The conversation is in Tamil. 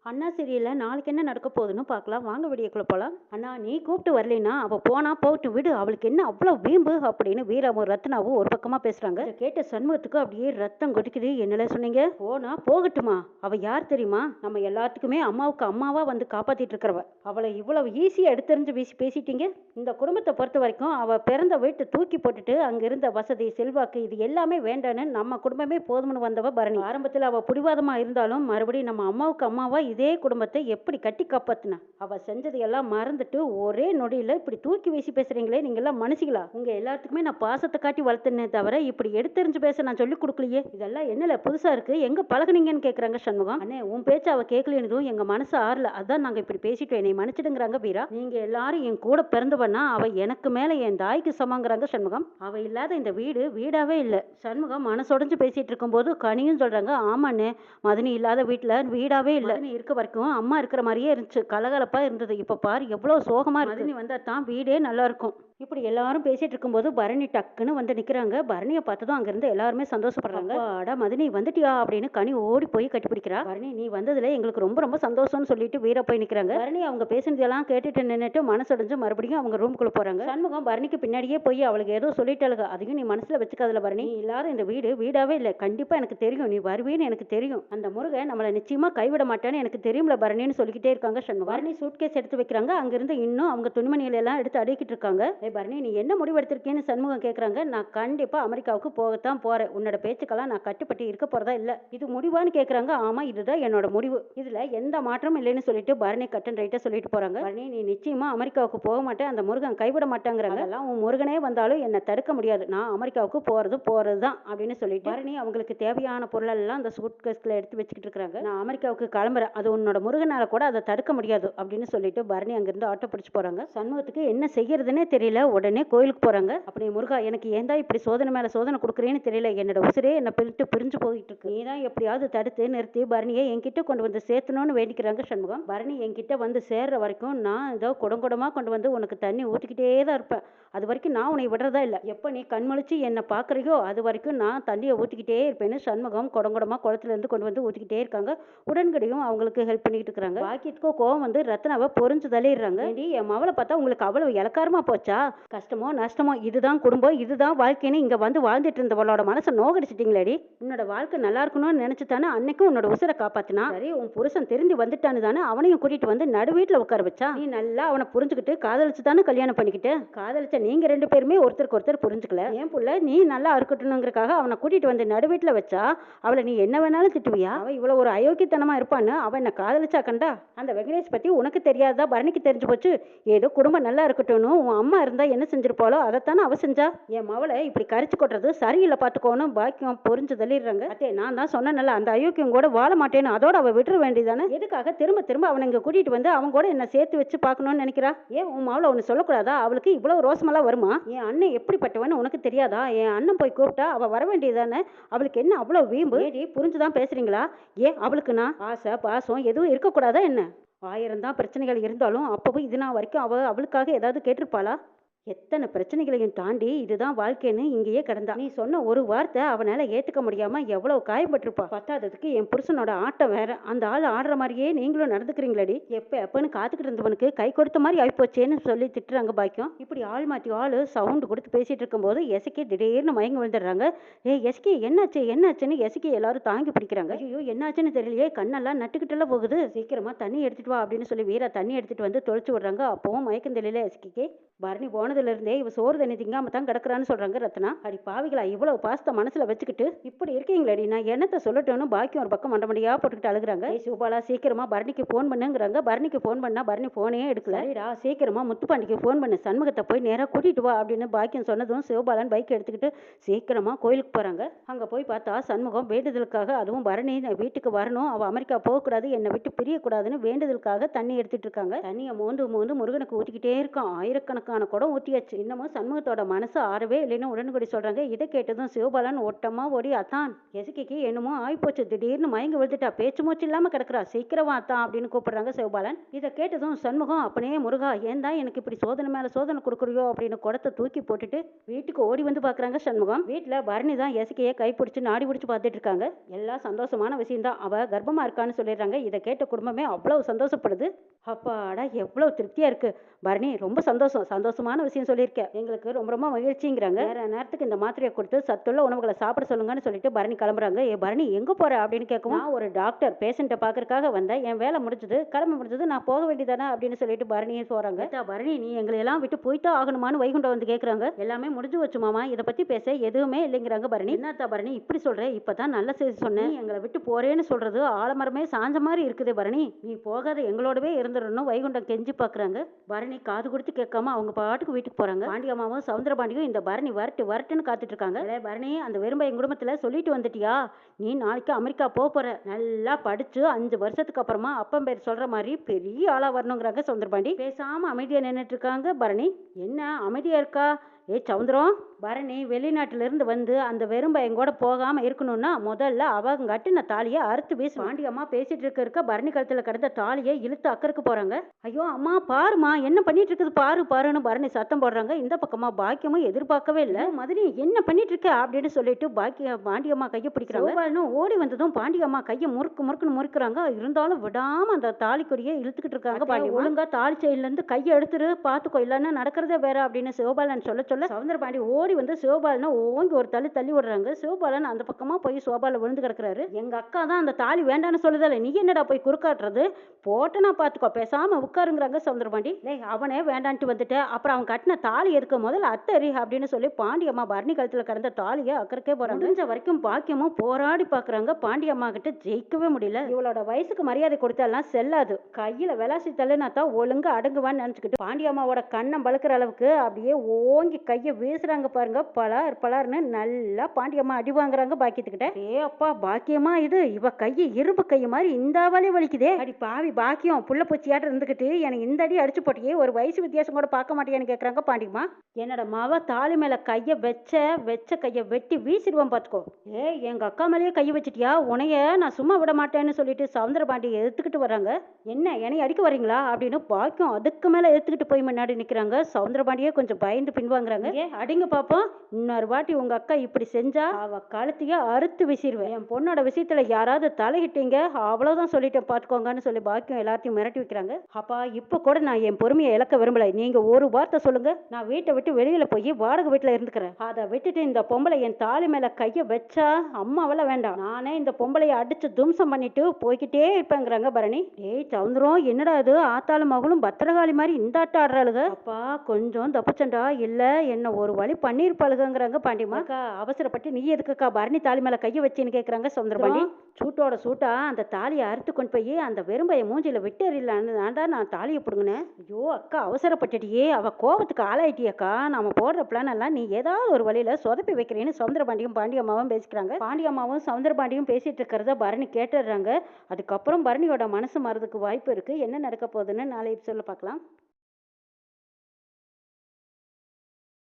அண்ணா சீரியல்ல நாளைக்கு என்ன நடக்க போகுதுன்னு பார்க்கலாம் வாங்க வீடியோக்குள்ள போலாம். அண்ணா நீ கூப்பிட்டு வரலைன்னா அவ போனா போட்டு விடு, அவளுக்கு என்ன அவ்வளோ வீம்பு அப்படின்னு வீராவும் ரத்னாவும் ஒரு பக்கமா பேசுறாங்க. இதை கேட்ட சண்முகத்துக்கு அப்படியே ரத்தம் கொதிக்குது. என்னல சொன்னீங்க? போனா போகட்டுமா, அவ யார் தெரியுமா? நம்ம எல்லாத்துக்குமே அம்மாவுக்கு அம்மாவா வந்து காப்பாத்திட்டு இருக்கிறவ. அவளை இவ்வளவு ஈஸியா எடுத்தெறிஞ்சு வீசி பேசிட்டீங்க. இந்த குடும்பத்தை பொறுத்த வரைக்கும் அவ பிறந்த வீட்டை தூக்கி போட்டுட்டு அங்க இருந்த வசதி செல்வாக்கு இது எல்லாமே வேண்டான்னு நம்ம குடும்பமே போதும்னு வந்தவ பரணி. ஆரம்பத்தில் அவ பிடிவாதமா இருந்தாலும் மறுபடியும் நம்ம அம்மாவுக்கு அம்மாவா இதே குடும்பத்தை எப்படி கட்டி காப்பாத்தினா? அவ செஞ்சது எல்லாம் மறந்துட்டு ஒரே நொடியில இப்படி தூக்கி வீசி பேசுறீங்களே, நீங்க எல்லாம் மனுஷிகளா? உங்க எல்லாத்துக்குமே நான் பாசத்தை காட்டி வளர்த்தனே தவிர இப்படி எடுத்தெறிஞ்சு பேச நான் சொல்லி கொடுக்கலையே. இதெல்லாம் என்னல புதுசா இருக்கு, எங்க பழகுனீங்கன்னு கேக்குறாங்க சண்முகம். அண்ணே உன் பேச்சு அவ கேட்கலன்னு எங்க மனசு ஆறல, அதான் நாங்க இப்படி பேசிட்டோம், என்னை மன்னிச்சிடுங்கிறாங்க வீரா. நீங்க எல்லாரும் என் கூட பிறந்தவனா, அவ எனக்கு மேல என் தாய்க்கு சமங்கிறாங்க சண்முகம். அவ இல்லாத இந்த வீடு வீடாவே இல்ல. சண்முகம் மனசொடைஞ்சு பேசிட்டு இருக்கும் போது கனியும் சொல்றாங்க, ஆமாண்ணே மதனி இல்லாத வீட்டுல வீடாவே இல்ல. இருக்க வரைக்கும் அம்மா இருக்கிற மாதிரியே இருந்துச்சு, கலகலப்பா இருந்தது. இப்ப பாரு எவ்வளவு சோகமா இருக்கு. மதனி வந்தா தான் வீடே நல்லா இருக்கும். இப்படி எல்லாரும் பேசிட்டு இருக்கும்போது பரணி டக்குன்னு வந்து நிக்கிறாங்க. பரணியை பார்த்ததும் அங்கிருந்து எல்லாருமே சந்தோஷப்படுறாங்க. அடா மதனி வந்துட்டியா அப்படின்னு கனி ஓடி போய் கட்டிப்பிடிக்கிறா. பரணி நீ வந்ததுல எங்களுக்கு ரொம்ப ரொம்ப சந்தோஷம்னு சொல்லிட்டு வீரா போய் நிக்கிறாங்க. பரணி அவங்க பேசினதெல்லாம் கேட்டுட்டு நின்னுட்டு மனசடைஞ்சு மறுபடியும் அவங்க ரூமுக்குள்ள போறாங்க. சண்முகம் பரணிக்கு பின்னாடியே போய் அவளுக்கு ஏதோ சொல்லிட்டாளுங்க, அதையும் நீ மனசுல வச்சுக்காதல பரணி. நீ இல்லாத இந்த வீடு வீடாவே இல்லை, கண்டிப்பா எனக்கு தெரியும் நீ வருவீன்னு எனக்கு தெரியும். அந்த முருகன் நம்மளை நிச்சயமா கைவிட மாட்டான்னு எனக்கு தெரியும்ல பரணின்னு சொல்லிக்கிட்டே இருக்காங்க சண்முகம். பரணி சூட்கேஸ் எடுத்து வைக்கிறாங்க. அங்கிருந்து இன்னும் அவங்க துணிமணிகளை எல்லாம் எடுத்து அடுக்கிட்டு இருக்காங்க. பரணி நீ என்ன முடிவு எடுத்திருக்கேன்னு சண்முகம் கேட்குறாங்க. நான் கண்டிப்பா அமெரிக்காவுக்கு போகத்தான் போறேன், உன்னோட பேச்சுக்கெல்லாம் நான் கட்டுப்பட்டு இருக்க போறதா இல்லை. இது முடிவான்னு கேட்குறாங்க. ஆமா இதுதான் என்னோட முடிவு, இதுல எந்த மாற்றமும் இல்லைன்னு சொல்லிட்டு பரணி கட்டன் ரைட்டா சொல்லிட்டு போறாங்க. பரணி நீ நிச்சயமா அமெரிக்காவுக்கு போக மாட்டேன், அந்த முருகன் கைவிட மாட்டாங்கிறாங்க. அதெல்லாம் உன் முருகனே வந்தாலும் என்னை தடுக்க முடியாது, நான் அமெரிக்காவுக்கு போறது தான் அப்படின்னு சொல்லிட்டு பரணி அவங்களுக்கு தேவையான பொருள் எல்லாம் அந்த சூட்கேஸ்ல எடுத்து வச்சுக்கிட்டு இருக்காங்க. நான் அமெரிக்காவுக்கு கிளம்புறேன், அது உன்னோட முருகனால கூட அதை தடுக்க முடியாது அப்படின்னு சொல்லிட்டு பரணி அங்கிருந்து ஆட்டோ பிடிச்சு போறாங்க. சண்முகத்துக்கு என்ன செய்யறதுன்னே தெரியல. உடனே கோயிலுக்கு போறாங்க. அப்படி முருகா எனக்கு ஏன்டா இப்படி சோதனை மேல சோதனை கொடுக்குறேன்னு தெரியல, என்னோட உசிரே என்ன பிரிஞ்சு போயிட்டு இருக்கு, நீ தான் எப்படியாவது தடுத்து நிறுத்தி பரணியை என்கிட்ட கொண்டு வந்து சேர்த்தணும்னு வேண்டிக்கிறாங்க சண்முகம். பரணி என்கிட்ட வந்து சேர்ற வரைக்கும் நான் ஏதோ குடங்குடமா கொண்டு வந்து உனக்கு தண்ணி ஊற்றிக்கிட்டே தான் இருப்பேன், அது வரைக்கும் நான் உன்னை விடுறதா இல்லை. எப்போ நீ கண்மொழிச்சு என்னை பார்க்குறியோ அது வரைக்கும் நான் தண்ணியை ஊற்றிக்கிட்டே இருப்பேன்னு சண்முகம் குடங்குடமா குளத்துல இருந்து கொண்டு வந்து ஊற்றிக்கிட்டே இருக்காங்க. உடன்கடையும் அவங்களுக்கு ஹெல்ப் பண்ணிக்கிட்டு இருக்காங்க. பாக்கியத்துக்கோ கோவம் வந்து ரத்னாவை பொறிஞ்சு தள்ளிடுறாங்க. என் மவளை பார்த்தா உங்களுக்கு அவ்வளவு இலக்காரமா போச்சா, கஷ்டமோ நஷ்டமோ இதுதான் குடும்பம் இதுதான் வாழ்க்கைன்னு இங்க வந்து வாழ்ந்துட்டு இருந்தவளோட மனசை நோகடிச்சிட்டீங்களேடி. உன்னோட வாழ்க்கை நல்லா இருக்கணும்னு நினைச்சு தானே அன்னைக்கும் உன்னோட உசுரை காப்பாத்தினா. சரி உன் புருஷன் திரும்பி வந்துட்டான்னு தானே அவனையும் கூட்டிட்டு வந்து நடு வீட்டுல உட்கார வச்சா. நீ நல்லா அவனை புரிஞ்சுக்கிட்டு காதலிச்சு தானே கல்யாணம் பண்ணிக்கிட்டு. காதலிச்ச நீங்க ரெண்டு பேருமே ஒருத்தருக்கு ஒருத்தர் புரிஞ்சுக்கல. என் புள்ள நீ நல்லா இருக்கட்டும்ங்கிறக்காக அவனை கூட்டிட்டு வந்து நடு வீட்டுல வச்சா அவளை நீ என்ன வேணாலும் திட்டுவியா? அவ இவ்வளவு ஒரு அயோக்கியத்தனமா இருப்பான்னு அவன் என்ன காதலிச்சா கண்டா. அந்த வெங்கடேஷ் பத்தி உனக்கு தெரியாதா பரணிக்கு தெரிஞ்சு போச்சு. ஏதோ குடும்பம் நல்லா இருக்கட்டும்னு உன் அம்மா இருந்தா என்ன செஞ்சிருப்பாளோ அதைத்தானே அவ செஞ்சா. என் மவளை இப்படி கரிச்சு கொட்டுறது சரியில்லை பார்த்துக்கோன்னு பாக்கியம் பொறிஞ்சு தள்ளிடுறாங்க. அதே நான் தான் சொன்னேன்ல அந்த அயோக்கியம் கூட வாழ மாட்டேன்னு, அதோட அவ விட்டுற வேண்டியதானே. எதுக்காக திரும்ப திரும்ப அவனை இங்க கூட்டிட்டு வந்து அவங்க கூட என்ன சேர்த்து வச்சு பார்க்கணும்னு நினைக்கிறா? ஏன் உன் மவளை ஒன்று சொல்லக்கூடாதா? அவளுக்கு இவ்வளவு ரோசமெல்லாம் வருமா? என் அண்ணன் எப்படிப்பட்டவன்னு உனக்கு தெரியாதா? என் அண்ணன் போய் கூப்பிட்டா அவ வர வேண்டியதானே, அவளுக்கு என்ன அவ்வளவு வீம்பு? புரிஞ்சுதான் பேசுறீங்களா? ஏன் அவளுக்கு நான் ஆசை பாசம் எதுவும் இருக்கக்கூடாதா என்ன? 1000 தான் பிரச்சனைகள் இருந்தாலும் அப்பவும் இது நான் வரைக்கும் அவளுக்காக ஏதாவது கேட்டிருப்பாளா? எத்தனை பிரச்சனைகளையும் தாண்டி இதுதான் வாழ்க்கைன்னு இங்கேயே கிடந்தா. நீ சொன்ன ஒரு வார்த்தை அவனால ஏத்துக்க முடியாம எவ்வளவு காயப்பட்டிருப்பா. பத்தாததுக்கு என் புருஷனோட ஆட்டம் வேற, அந்த ஆள் ஆடுற மாதிரியே நீங்களும் நடந்துக்கிறீங்களடி. எப்பன்னு காத்துக்கிட்டு இருந்தவனுக்கு கை கொடுத்த மாதிரி ஆயிப்போச்சேன்னு சொல்லி திட்டுறாங்க பாக்கியம். இப்படி ஆள் மாற்றி ஆளு சவுண்டு கொடுத்து பேசிட்டு இருக்கும் போது எசக்கி திடீர்னு மயங்கி விழுந்துடுறாங்க. எஸ்கி என்னாச்சுன்னு எசக்கி எல்லாரும் தாங்கி பிடிக்கிறாங்க. ஐயோ என்னாச்சுன்னு தெரியலையே, கண்ணெல்லாம் நட்டுக்கிட்டுலாம் போகுது, சீக்கிரமா தண்ணி எடுத்துட்டு வா அப்படின்னு சொல்லி வீரா தண்ணி எடுத்துட்டு வந்து தொலைச்சு விடுறாங்க. அப்பவும் மயக்கம் தெரியல எஸ்கிக்கு. பரணி போனதுல இருந்தே இவ சோறு தண்ணி திங்காம தான் கிடக்குறான்னு சொல்றாங்க ரத்னா. அடி பாவிகளா, இவ்வளவு பாசத்தை மனசுல வச்சுக்கிட்டு இப்படி இருக்கீங்களடி, நான் என்னத்தை சொல்லட்டும்னு பாக்கியம் ஒரு பக்கம் மண்டமடியா போட்டுக்கிட்டு அழுகுறாங்க. சிவபாலா சீக்கிரமா பரணிக்கு போன் பண்ணுங்கிறாங்க. பரணிக்கு போன் பண்ணா பரணி போனே எடுக்கல. சரிடா சீக்கிரமா முத்துப்பாண்டிக்கு போன் பண்ணு, சண்முகத்தை போய் நேரா கூட்டிட்டு வா அப்படின்னு பாக்கியம் சொன்னதும் சிவபாலன் பைக் எடுத்துக்கிட்டு சீக்கிரமா கோயிலுக்கு போறாங்க. அங்க போய் பார்த்தா சண்முகம் வேண்டுதலுக்காக, அதுவும் பரணி வீட்டுக்கு வரணும், அவ அமெரிக்கா போகக்கூடாது, என்னை விட்டு பிரியக்கூடாதுன்னு வேண்டுதலுக்காக தண்ணி எடுத்துட்டு இருக்காங்க. தண்ணியை மோந்து மோந்து முருகனுக்கு ஊத்திக்கிட்டே இருக்கான். ஆயிரக்கணக்கான குடம் ஊத்தியாச்சு. இன்னமும் சண்முகத்தோட மனசு ஆறவே இல்லைன்னு உடனுக்குடி சொல்றாங்க. இதை கேட்டதும் சிவபாலன் ஓட்டமா ஓடி, அத்தான் எசக்கிக்கு என்னமோ ஆயிப்போச்சு, திடீர்னு மயங்கி விழுந்துட்டா, பேச்சு மூச்சு இல்லாம கிடக்குறா, சீக்கிரமா அத்தான் அப்படின்னு கூப்பிடுறாங்க சிவபாலன். இதை கேட்டதும் சண்முகம், அப்பனே முருகா, ஏன் தான் எனக்கு இப்படி சோதனை மேல சோதனை கொடுக்குறியோ அப்படின்னு குடத்தை தூக்கி போட்டுட்டு வீட்டுக்கு ஓடி வந்து பாக்குறாங்க சண்முகம். வீட்டுல பரணி தான் எசக்கியை கைப்பிடிச்சு நாடி பிடிச்சு பார்த்துட்டு இருக்காங்க. எல்லாம் சந்தோஷமான விஷயம் தான், அவ கர்ப்பமா இருக்கான்னு சொல்லிடுறாங்க. இதை கேட்ட குடும்பமே அவ்வளவு சந்தோஷப்படுது. அப்பாடா, எவ்வளவு திருப்தியா இருக்கு பரணி, ரொம்ப சந்தோஷம், சந்தோஷமான விஷயம் சொல்லியிருக்க, எங்களுக்கு ரொம்ப ரொம்ப மகிழ்ச்சிங்கிறாங்க. வேற நேரத்துக்கு இந்த மாத்திரையை கொடுத்து சத்துள்ள உணவுகளை சாப்பிட சொல்லுங்கன்னு சொல்லிட்டு பரணி கிளம்புறாங்க. ஏ பரணி, எங்க போற அப்படின்னு கேட்கும். நான் ஒரு டாக்டர், பேஷண்ட்டை பாக்குறதுக்காக வந்தேன், என் வேலை முடிஞ்சது, கடமை முடிஞ்சது, நான் போக வேண்டியதானே அப்படின்னு சொல்லிட்டு பரணியே போறாங்க. பரணி, நீ எங்களை எல்லாம் விட்டு போய்தான் ஆகணுமான்னு வைகுண்டம் வந்து கேட்கறாங்க. எல்லாமே முடிஞ்சு வச்சு மாமா, இதை பத்தி பேச எதுவுமே இல்லைங்கிறாங்க பரணி. என்னத்தா பரணி இப்படி சொல்ற, இப்பதான் நல்ல செய்தி சொன்னேன், எங்களை விட்டு போறேன்னு சொல்றது ஆலமரமே சாஞ்ச மாதிரி இருக்குது பரணி, நீ போகாத எங்களோடவே இருந்துடணும் வைகுண்டம் கெஞ்சி பாக்குறாங்க. பரணி காது கொடுத்து கேட்காம அவங்க பாட்டுக்கு வீட்டுக்கு போறாங்க. பாண்டியம்மாவும் சவுந்தரபாண்டியும் இந்த பரணி வரட்டு வரட்டுன்னு காத்துட்டு இருக்காங்க. பரணி, அந்த வெறும்பை என் குடும்பத்துல சொல்லிட்டு வந்துட்டியா, நீ நாளைக்கு அமெரிக்கா போற, நல்லா படிச்சு 5 வருஷத்துக்கு அப்புறமா அப்பன் பேர் சொல்ற மாதிரி பெரிய ஆளா வரணுங்கிறாங்க சவுந்தரபாண்டி. பேசாம அமைதியா நின்றுட்டு இருக்காங்க பரணி. என்ன அமைதியா இருக்கா? ஏ சவுந்தரம், பரணி வெளிநாட்டுல இருந்து வந்து அந்த வெறும்பையன் கூட போகாம இருக்கணும்னா முதல்ல அவங்க கட்டின தாலியை அறுத்து வீசு. பாண்டியம்மா பேசிட்டு இருக்க பரணி கழுத்துல கிடந்த தாலியை இழுத்து அக்கறைக்கு போறாங்க. ஐயோ அம்மா பாருமா, என்ன பண்ணிட்டு இருக்குது பாரு பாருன்னு பரணி சத்தம் போடுறாங்க. இந்த பக்கமா பாக்கியமும் எதிர்பார்க்கவே இல்லை. மதுரை என்ன பண்ணிட்டு இருக்க அப்படின்னு சொல்லிட்டு பாண்டியம்மா கையை பிடிக்கிறாங்க. ஓடி வந்ததும் பாண்டியம்மா கையை முறுக்குன்னு முறுக்குறாங்க. இருந்தாலும் விடாம அந்த தாலி கொடியை இழுத்துக்கிட்டு இருக்காங்க. பாண்டிய ஒழுங்கா தாலி செயல இருந்து கையை எடுத்துரு, பாத்துக்கோ, இல்லன்னா நடக்கிறதே வேற அப்படின்னு சிவபாலன் சொல்ல சவுந்தரபாண்டி ஓடி வந்து சிவபாலனை ஓங்கி ஒரு தள்ளி விடுறாங்க. சிவபாலன் அந்த பக்கமா போய் சோபால விழுந்து கிடக்குறாரு. எங்க அக்கா தான் அந்த தாலி வேண்டான்னு சொல்லுதல, நீ என்னடா போய் குறுக்காட்டுறது, போட்டனா பாத்துக்கோ, பேசாம உட்காருங்கிறாங்க சவுந்தரபாண்டி. அவனே வேண்டான்ட்டு வந்துட்டு அப்புறம் அவன் கட்டின தாலி எடுக்க முதல்ல அத்தரி அப்படின்னு சொல்லி பாண்டியம்மா பரணி கழுத்துல கடந்த தாலியை அக்கறைக்கே போறாங்க. முடிஞ்ச வரைக்கும் பாக்கியமும் போராடி பாக்குறாங்க. பாண்டியம்மா கிட்ட ஜெயிக்கவே முடியல. இவளோட வயசுக்கு மரியாதை கொடுத்தாலாம் செல்லாது, கையில விளாசி தள்ளுனா தான் ஒழுங்கா அடங்குவான்னு நினைச்சுக்கிட்டு பாண்டியம்மாவோட கண்ணம் பழுக்கிற அளவுக்கு அப்படியே ஓங்கி கையை வீசுறாங்க பாருங்க. பலார்னு நல்லா பாண்டியம்மா அடி வாங்குறாங்க பாக்கியத்துக்கிட்ட. ஏ அப்பா பாக்கியமா, இது இவ கையை இரும்பு கை மாதிரி இந்த வலி வலிக்குதே, அடி பாவி பாக்கியம், புள்ள பூச்சியாட்ட இருந்துகிட்டு எனக்கு இந்த அடி அடிச்சு போட்டியே, ஒரு வயசு வித்தியாசம் கூட பார்க்க மாட்டேன்னு கேட்கறாங்க பாண்டியம்மா. என்னோட மாவ தாலி மேல கையை வச்ச கையை வெட்டி வீசிடுவான் பாத்துக்கோ. ஏ எங்க அக்கா மேலேயே கையை வச்சிட்டியா, உனைய நான் சும்மா விட மாட்டேன்னு சொல்லிட்டு சவுந்தரபாண்டியை எடுத்துக்கிட்டு வர்றாங்க. என்ன என்னை அடிக்க வரீங்களா அப்படின்னு பாக்கியம் அதுக்கு மேல எடுத்துக்கிட்டு போய் முன்னாடி நிக்கிறாங்க. சவுந்தரபாண்டியே கொஞ்சம் பயந்து பின்வாங்குறாங்க. அடிங்க பாப்போம், இன்னொரு வாட்டி உங்க அக்கா இப்படி செஞ்சா அவ கழுத்தைய அறுத்து விசிறுவேன், என் பொண்ணோட விஷயத்துல யாராவது தலையிட்டீங்க அவ்வளவுதான் சொல்லிட்டேன் பாத்துக்கோங்கன்னு சொல்லி பாக்கியம் எல்லாத்தையும் மிரட்டி வைக்கிறாங்க. அப்பா இப்ப கூட நான் என் பொறுமையை இழக்க விரும்பல, நீங்க ஒரு வார்த்தை சொல்லுங்க, நான் வீட்டை விட்டு வெளியில போய் வாடகை வீட்டுல இருந்துக்கிறேன், அதை விட்டுட்டு இந்த பொம்பளை என் தாலி மேல கைய வச்சா அம்மாவெல்லாம் வேண்டாம், நானே இந்த பொம்பளைய அடிச்சு தும்சம் பண்ணிட்டு போய்கிட்டே இருப்பேங்கிறாங்க பரணி. ஏய் சவுந்தரம், என்னடா இது ஆத்தாலும் மகளும் பத்திரகாளி மாதிரி இந்த ஆட்டம் ஆடுறாளுக, அப்பா கொஞ்சம் தப்புச்சண்டா, இல்ல என்ன ஒரு வழி பண்ணிருப்பாளுங்கிறாங்க பாண்டியம்மா. அவசரப்பட்டு நீ எதுக்குக்கா பரணி தாலி மேல கைய வச்சுன்னு கேக்குறாங்க சவுந்தரபாண்டி. சூட்டோட சூட்டா அந்த தாலியை அறுத்து கொண்டு போய் அந்த வெறும்பைய மூஞ்சில விட்டு நான் தாலியை பிடுங்கினேன். ஐயோ அக்கா அவசரப்பட்டுட்டியே, அவ கோபத்துக்கு ஆளாயிட்டியக்கா, நாம போடுற பிளான் எல்லாம் நீ ஏதாவது ஒரு வழியில சொதப்பி வைக்கிறேன்னு சவுந்தரபாண்டியும் பாண்டியம்மாவும் பேசிக்கிறாங்க. பாண்டியம்மாவும் சவுந்தரபாண்டியும் பேசிட்டு இருக்கிறத பரணி கேட்டுடுறாங்க. அதுக்கப்புறம் பரணியோட மனசு மாறதுக்கு வாய்ப்பு இருக்கு. என்ன நடக்க போகுதுன்னு நாளை சொல்ல பார்க்கலாம்.